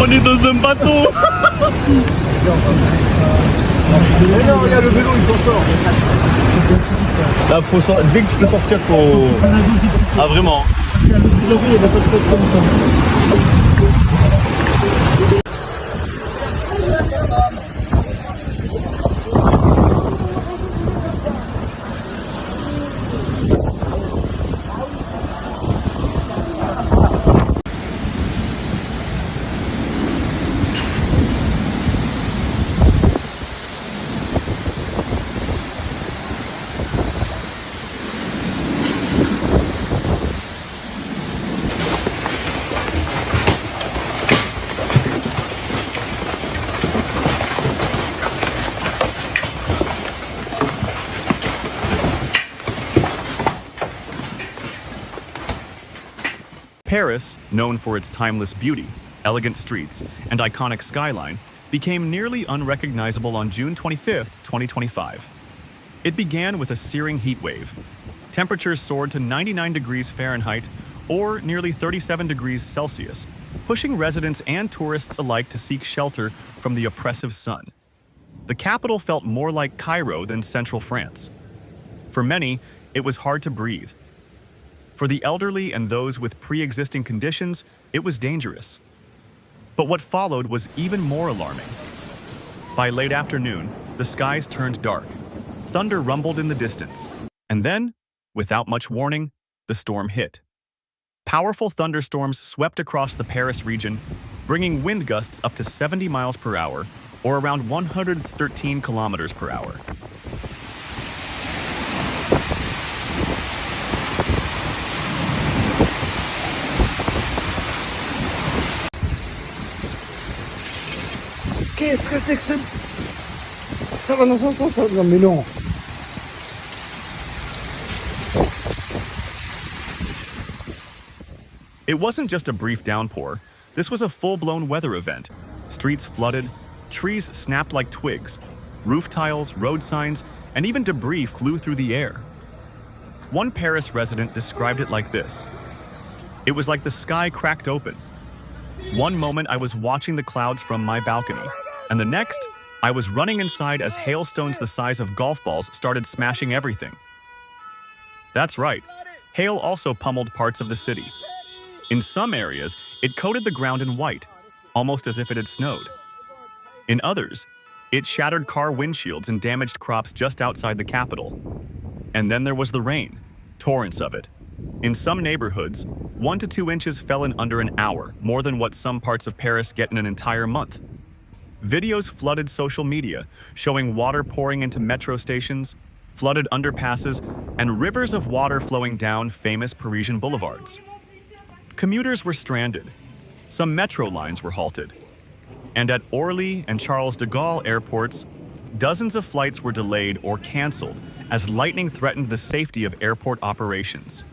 On est dans un bateau. Mais non, regarde le vélo, il s'en sort. Là, dès que tu peux sortir, faut... Ah, vraiment. Paris, known for its timeless beauty, elegant streets, and iconic skyline, became nearly unrecognizable on June 25, 2025. It began with a searing heat wave. Temperatures soared to 99 degrees Fahrenheit, or nearly 37 degrees Celsius, pushing residents and tourists alike to seek shelter from the oppressive sun. The capital felt more like Cairo than central France. For many, it was hard to breathe. For the elderly and those with pre-existing conditions, it was dangerous. But what followed was even more alarming. By late afternoon, the skies turned dark. Thunder rumbled in the distance. And then, without much warning, the storm hit. Powerful thunderstorms swept across the Paris region, bringing wind gusts up to 70 miles per hour, or around 113 kilometers per hour. Qu'est-ce que c'est que ça? Ça va dans un sens, ça va, mais non. It wasn't just a brief downpour. This was a full-blown weather event. Streets flooded, trees snapped like twigs, roof tiles, road signs, and even debris flew through the air. One Paris resident described it like this. It was like the sky cracked open. One moment I was watching the clouds from my balcony, and the next, I was running inside as hailstones the size of golf balls started smashing everything. That's right, hail also pummeled parts of the city. In some areas, it coated the ground in white, almost as if it had snowed. In others, it shattered car windshields and damaged crops just outside the capital. And then there was the rain, torrents of it. In some neighborhoods, 1 to 2 inches fell in under an hour, more than what some parts of Paris get in an entire month. Videos flooded social media, showing water pouring into metro stations, flooded underpasses, and rivers of water flowing down famous Parisian boulevards. Commuters were stranded. Some metro lines were halted. And at Orly and Charles de Gaulle airports, dozens of flights were delayed or canceled as lightning threatened the safety of airport operations.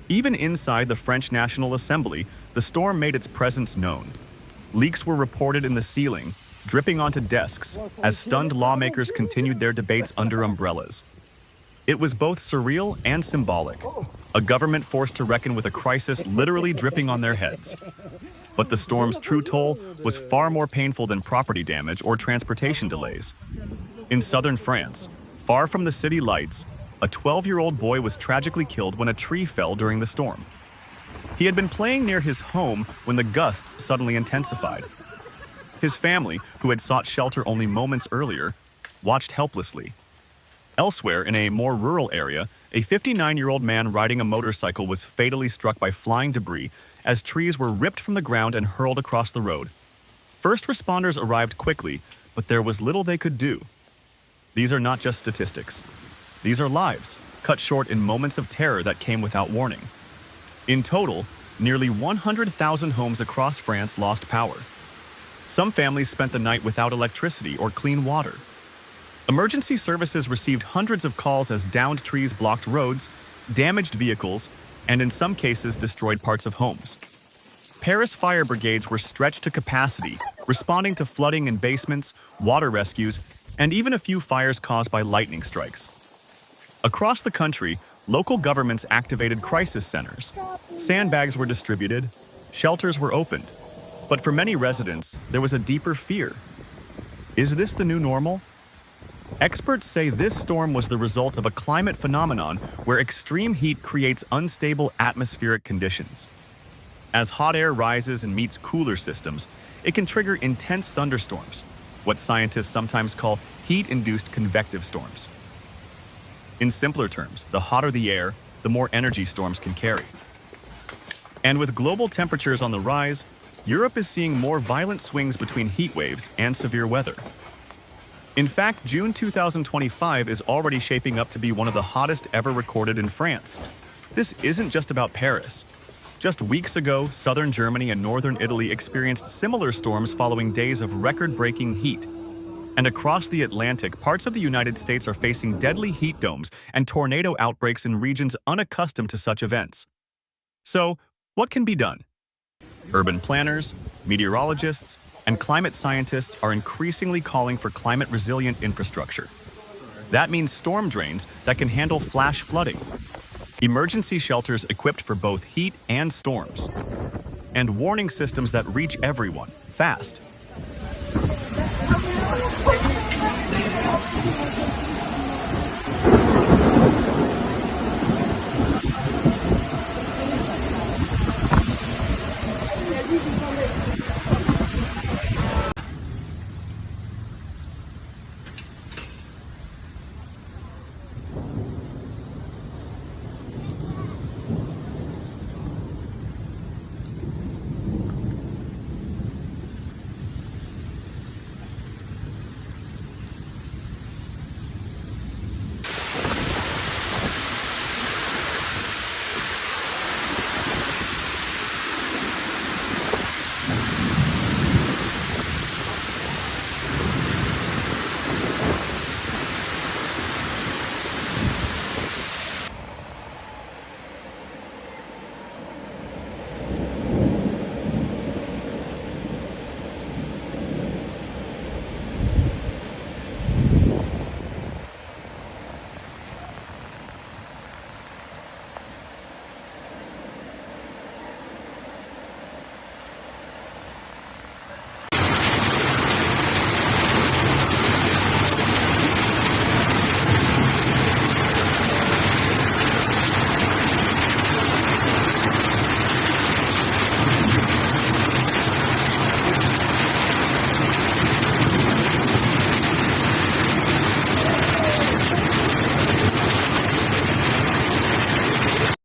Even inside the French National Assembly, the storm made its presence known. Leaks were reported in the ceiling, dripping onto desks as stunned lawmakers continued their debates under umbrellas. It was both surreal and symbolic, a government forced to reckon with a crisis literally dripping on their heads. But the storm's true toll was far more painful than property damage or transportation delays. In southern France, far from the city lights, a 12-year-old boy was tragically killed when a tree fell during the storm. He had been playing near his home when the gusts suddenly intensified. His family, who had sought shelter only moments earlier, watched helplessly. Elsewhere, in a more rural area, a 59-year-old man riding a motorcycle was fatally struck by flying debris as trees were ripped from the ground and hurled across the road. First responders arrived quickly, but there was little they could do. These are not just statistics. These are lives, cut short in moments of terror that came without warning. In total, nearly 100,000 homes across France lost power. Some families spent the night without electricity or clean water. Emergency services received hundreds of calls as downed trees blocked roads, damaged vehicles, and in some cases destroyed parts of homes. Paris fire brigades were stretched to capacity, responding to flooding in basements, water rescues, and even a few fires caused by lightning strikes. Across the country, Local governments activated crisis centers. Sandbags were distributed, shelters were opened. But for many residents, there was a deeper fear. Is this the new normal? Experts say this storm was the result of a climate phenomenon where extreme heat creates unstable atmospheric conditions. As hot air rises and meets cooler systems, it can trigger intense thunderstorms, what scientists sometimes call heat-induced convective storms. In simpler terms, the hotter the air, the more energy storms can carry. And with global temperatures on the rise, Europe is seeing more violent swings between heat waves and severe weather. In fact, June 2025 is already shaping up to be one of the hottest ever recorded in France. This isn't just about Paris. Just weeks ago, southern Germany and northern Italy experienced similar storms following days of record-breaking heat. And across the Atlantic, parts of the United States are facing deadly heat domes and tornado outbreaks in regions unaccustomed to such events. So, what can be done? Urban planners, meteorologists, and climate scientists are increasingly calling for climate-resilient infrastructure. That means storm drains that can handle flash flooding, emergency shelters equipped for both heat and storms, and warning systems that reach everyone, fast.